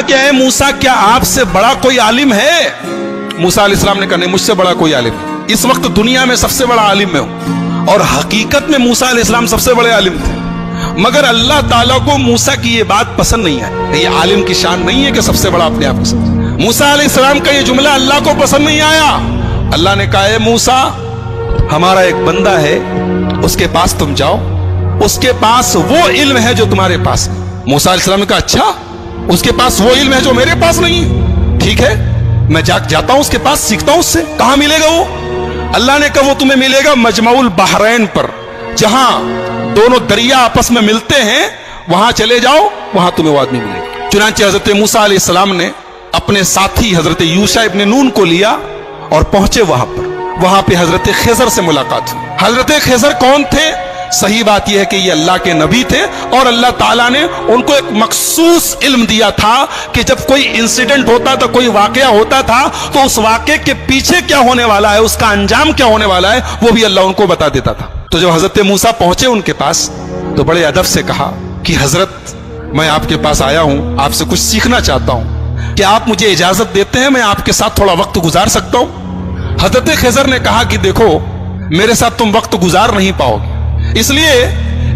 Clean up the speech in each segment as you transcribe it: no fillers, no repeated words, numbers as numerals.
کہ اے موसा क्या आपसे बड़ा कोई आलिम है? मूसा अलैहिस्सलाम ने कहा नहीं, मुझसे बड़ा कोई आलिम नहीं। इस वक्त दुनिया में सबसे बड़ा आलिम मैं हूं। और हकीकत में मूसा अलैहिस्सलाम सबसे बड़े आलिम थे, मगर अल्लाह ताला को मूसा की ये बात पसंद नहीं है। ये आलिम की शान नहीं है कि सबसे बड़ा अपने आप को समझे। मूसा अलैहिस्सलाम का ये जुमला अल्लाह को पसंद नहीं आया। अल्लाह ने कहा है मूसा, हमारा एक बंदा है, उसके पास तुम जाओ, उसके पास वो इल्म है जो तुम्हारे पास है। मूसा अलैहिस्सलाम ने कहा अच्छा, उसके पास वो इल्म है जो मेरे पास नहीं है, ठीक है, मैं जाता हूं उसके पास, सीखता हूं उससे। कहां मिलेगा वो? अल्लाह ने कहा वो तुम्हें मिलेगा मजमाउल बहरैन पर, जहां दोनों दरिया आपस में मिलते हैं, वहां चले जाओ, वहां तुम्हें वो आदमी मिलेगा। चुनांचे हजरत मूसा अलैहिस्सलाम ने अपने साथी हजरत यूशा इब्न नून को लिया और पहुंचे वहां पर। वहां पे हजरत खिजर से मुलाकात हुई। हजरत खिजर कौन थे? सही बात यह है कि ये अल्लाह के नबी थे और अल्लाह ताला ने उनको एक मखसूस इल्म दिया था कि जब कोई इंसिडेंट होता था, कोई वाकया होता था, तो उस वाकये के पीछे क्या होने वाला है, उसका अंजाम क्या होने वाला है, वो भी अल्लाह उनको बता देता था। तो जब हजरत मूसा पहुंचे उनके पास, तो बड़े अदब से कहा कि हजरत, मैं आपके पास आया हूं, आपसे कुछ सीखना चाहता हूं, क्या आप मुझे इजाजत देते हैं, मैं आपके साथ थोड़ा वक्त गुजार सकता हूं? हजरत खिजर ने कहा कि देखो, मेरे साथ तुम वक्त गुजार नहीं पाओगे, इसलिए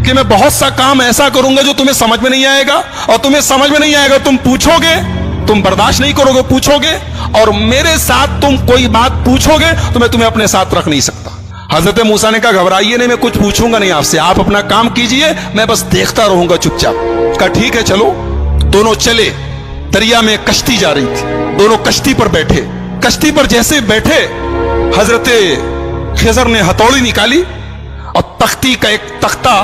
कि मैं बहुत सा काम ऐसा करूंगा जो तुम्हें समझ में नहीं आएगा, और तुम्हें समझ में नहीं आएगा, तुम पूछोगे, तुम बर्दाश्त नहीं करोगे, पूछोगे, और मेरे साथ तुम कोई बात पूछोगे तो मैं तुम्हें अपने साथ रख नहीं सकता। हजरत मूसा ने कहा घबराइए नहीं, मैं कुछ पूछूंगा नहीं आपसे, आप अपना काम कीजिए, मैं बस देखता रहूंगा चुपचाप। कहा ठीक है चलो। दोनों चले, दरिया में कश्ती जा रही थी, दोनों कश्ती पर बैठे। कश्ती पर जैसे बैठे, हजरत खिजर ने हथौड़ी निकाली और तख्ती का एक तख्ता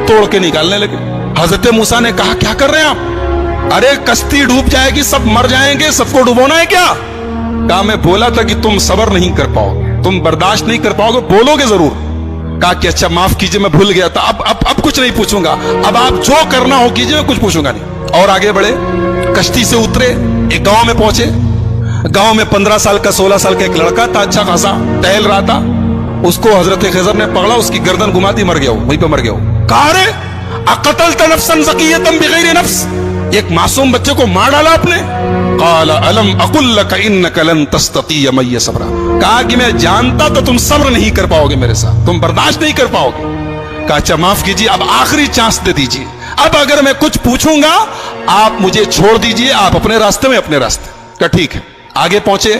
तोड़ के निकालने लगे। हजरत मूसा ने कहा क्या कर रहे हैं आप? अरे कश्ती डूब जाएगी, सब मर जाएंगे, सबको डुबोना है क्या? कहा मैं बोला था कि तुम सब्र नहीं कर पाओगे, तुम बर्दाश्त नहीं कर पाओगे, बोलोगे जरूर। कहा कि अच्छा माफ कीजिए, मैं भूल गया था, अब कुछ नहीं पूछूंगा, अब आप जो करना हो कीजिए, मैं कुछ पूछूंगा नहीं। और आगे बढ़े, कश्ती से उतरे, एक गांव में पहुंचे। गांव में 15 साल का 16 साल का एक लड़का था, अच्छा खासा टहल रहा था। उसको हजरत खिजर ने पकड़ा, उसकी गर्दन घुमा दी, मर गया, वहीं पे मर गया। कहा रे अक़तल्त नफ्सन ज़किय्यतन बिग़ैरि नफ्स, एक मासूम बच्चे को मार डाला आपने। क़ाला अलम अक़ुल लक इन्नक लन तस्ततिय मइय सब्रा, कहा कि मैं जानता तो तुम सब्र नहीं कर पाओगे मेरे साथ, तुम बर्दाश्त नहीं कर पाओगे। कहा अच्छा माफ कीजिए, अब आखिरी चांस दे दीजिए, अब अगर मैं कुछ पूछूंगा आप मुझे छोड़ दीजिए, आप अपने रास्ते में अपने रास्ते। कहा ठीक है। आगे पहुंचे,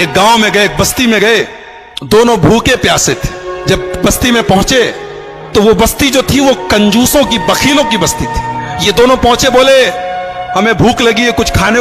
एक गांव में गए, एक बस्ती में गए, दोनों भूखे प्यासे थे। जब बस्ती में पहुंचे तो वो बस्ती जो थी वो कंजूसों की, बखीलों की बस्ती थी। ये दोनों पहुंचे, बोले हमें भूख लगी है, कुछ खाने